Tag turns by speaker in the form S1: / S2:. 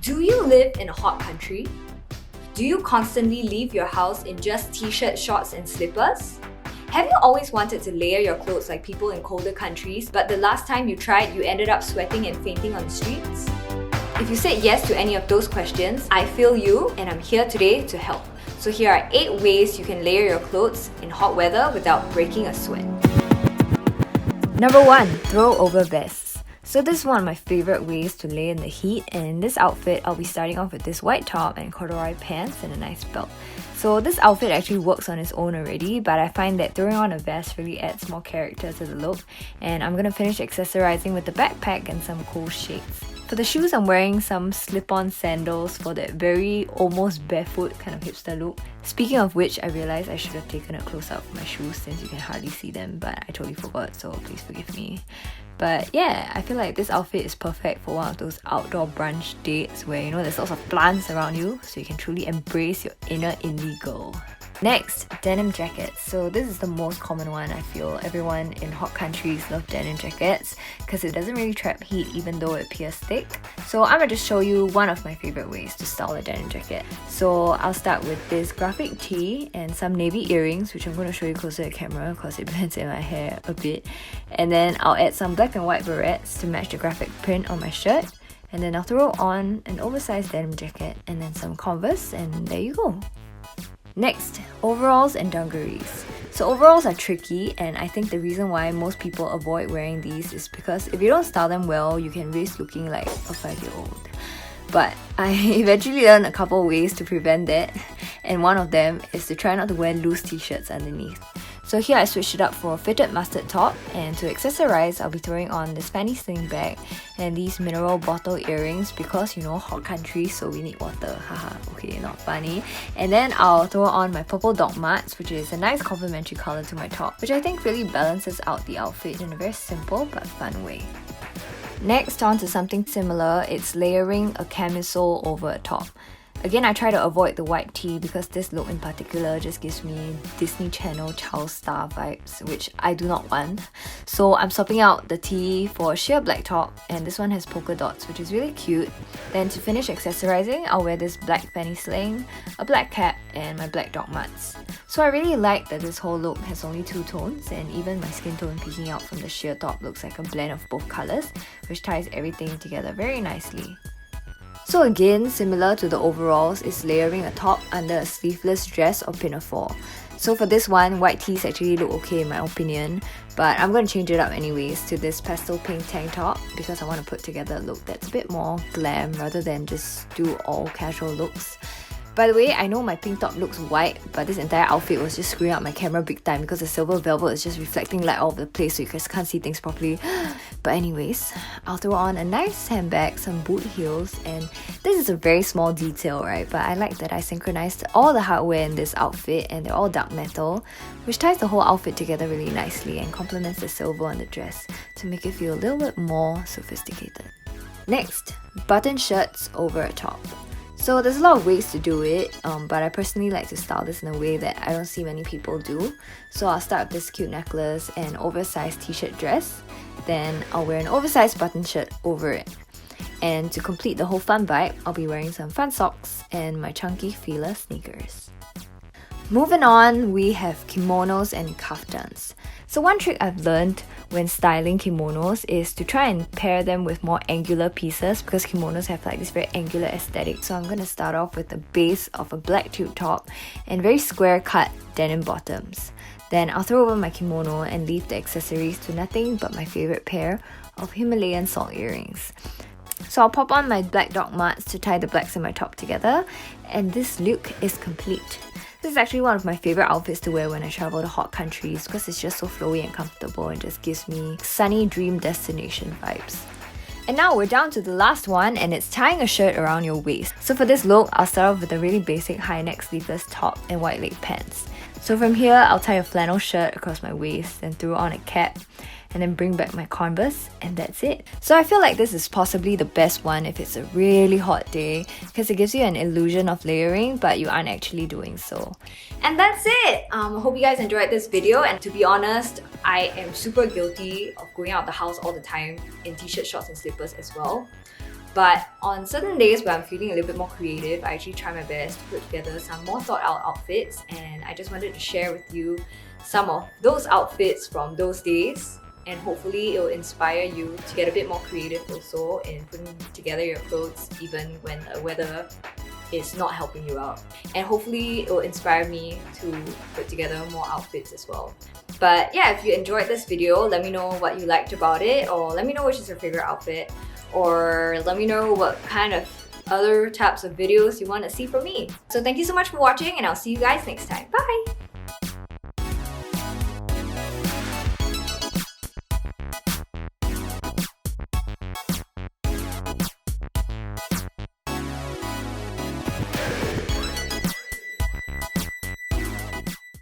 S1: Do you live in a hot country? Do you constantly leave your house in just t-shirt, shorts and slippers? Have you always wanted to layer your clothes like people in colder countries, but the last time you tried, you ended up sweating and fainting on the streets? If you said yes to any of those questions, I feel you and I'm here today to help. So here are 8 ways you can layer your clothes in hot weather without breaking a sweat. Number 1. Throw over vests. So this is one of my favorite ways to lay in the heat, and in this outfit, I'll be starting off with this white top and corduroy pants and a nice belt. So this outfit actually works on its own already, but I find that throwing on a vest really adds more character to the look, and I'm gonna finish accessorizing with the backpack and some cool shades. For the shoes, I'm wearing some slip-on sandals for that very almost barefoot kind of hipster look. Speaking of which, I realized I should have taken a close-up of my shoes since you can hardly see them, but I totally forgot, so please forgive me. But yeah, I feel like this outfit is perfect for one of those outdoor brunch dates where, you know, there's lots of plants around you, so you can truly embrace your inner indie girl. Next, denim jackets. So this is the most common one. I feel everyone in hot countries love denim jackets because it doesn't really trap heat even though it appears thick. So I'm gonna just show you one of my favorite ways to style a denim jacket. So I'll start with this graphic tee and some navy earrings, which I'm going to show you closer to camera because it blends in my hair a bit. And then I'll add some black and white barrettes to match the graphic print on my shirt. And then I'll throw on an oversized denim jacket and then some Converse, and there you go. Next, overalls and dungarees. So overalls are tricky, and I think the reason why most people avoid wearing these is because if you don't style them well, you can risk looking like a 5-year-old. But I eventually learned a couple ways to prevent that, and one of them is to try not to wear loose t-shirts underneath. So here I switched it up for a fitted mustard top, and to accessorize, I'll be throwing on this fanny sling bag and these mineral bottle earrings because, you know, hot country, so we need water. Haha, okay, not funny. And then I'll throw on my purple dog marts, which is a nice complementary color to my top, which I think really balances out the outfit in a very simple but fun way. Next, on to something similar, it's layering a camisole over a top. Again, I try to avoid the white tee because this look in particular just gives me Disney Channel child star vibes, which I do not want. So I'm swapping out the tee for a sheer black top, and this one has polka dots, which is really cute. Then to finish accessorizing, I'll wear this black fanny sling, a black cap, and my black dog marts. So I really like that this whole look has only 2 tones, and even my skin tone peeking out from the sheer top looks like a blend of both colours, which ties everything together very nicely. So again, similar to the overalls, is layering a top under a sleeveless dress or pinafore. So for this one, white tees actually look okay in my opinion, but I'm going to change it up anyways to this pastel pink tank top because I want to put together a look that's a bit more glam rather than just do all casual looks. By the way, I know my pink top looks white, but this entire outfit was just screwing up my camera big time because the silver velvet is just reflecting light all over the place so you guys can't see things properly. But anyways, I'll throw on a nice handbag, some boot heels, and this is a very small detail, right? But I like that I synchronized all the hardware in this outfit and they're all dark metal, which ties the whole outfit together really nicely and complements the silver on the dress to make it feel a little bit more sophisticated. Next, button shirts over a top. So there's a lot of ways to do it, but I personally like to style this in a way that I don't see many people do. So I'll start with this cute necklace and oversized t-shirt dress. Then I'll wear an oversized button shirt over it. And to complete the whole fun vibe, I'll be wearing some fun socks and my chunky Fila sneakers. Moving on, we have kimonos and kaftans. So one trick I've learned when styling kimonos is to try and pair them with more angular pieces because kimonos have like this very angular aesthetic. So I'm going to start off with the base of a black tube top and very square cut denim bottoms. Then I'll throw over my kimono and leave the accessories to nothing but my favorite pair of Himalayan salt earrings. So I'll pop on my black dog marts to tie the blacks in my top together, and this look is complete. This is actually one of my favorite outfits to wear when I travel to hot countries because it's just so flowy and comfortable and just gives me sunny dream destination vibes. And now we're down to the last one, and it's tying a shirt around your waist. So for this look, I'll start off with a really basic high neck sleeveless top and wide leg pants. So from here, I'll tie a flannel shirt across my waist and throw on a cap and then bring back my Converse, and that's it. So I feel like this is possibly the best one if it's a really hot day because it gives you an illusion of layering but you aren't actually doing so. And that's it! I hope you guys enjoyed this video, and to be honest, I am super guilty of going out the house all the time in t-shirt, shorts and slippers as well. But on certain days where I'm feeling a little bit more creative, I actually try my best to put together some more thought out outfits, and I just wanted to share with you some of those outfits from those days, and hopefully it will inspire you to get a bit more creative also in putting together your clothes even when the weather is not helping you out. And hopefully it will inspire me to put together more outfits as well. But yeah, if you enjoyed this video, let me know what you liked about it, or let me know which is your favorite outfit, or let me know what kind of other types of videos you want to see from me. So thank you so much for watching, and I'll see you guys next time. Bye!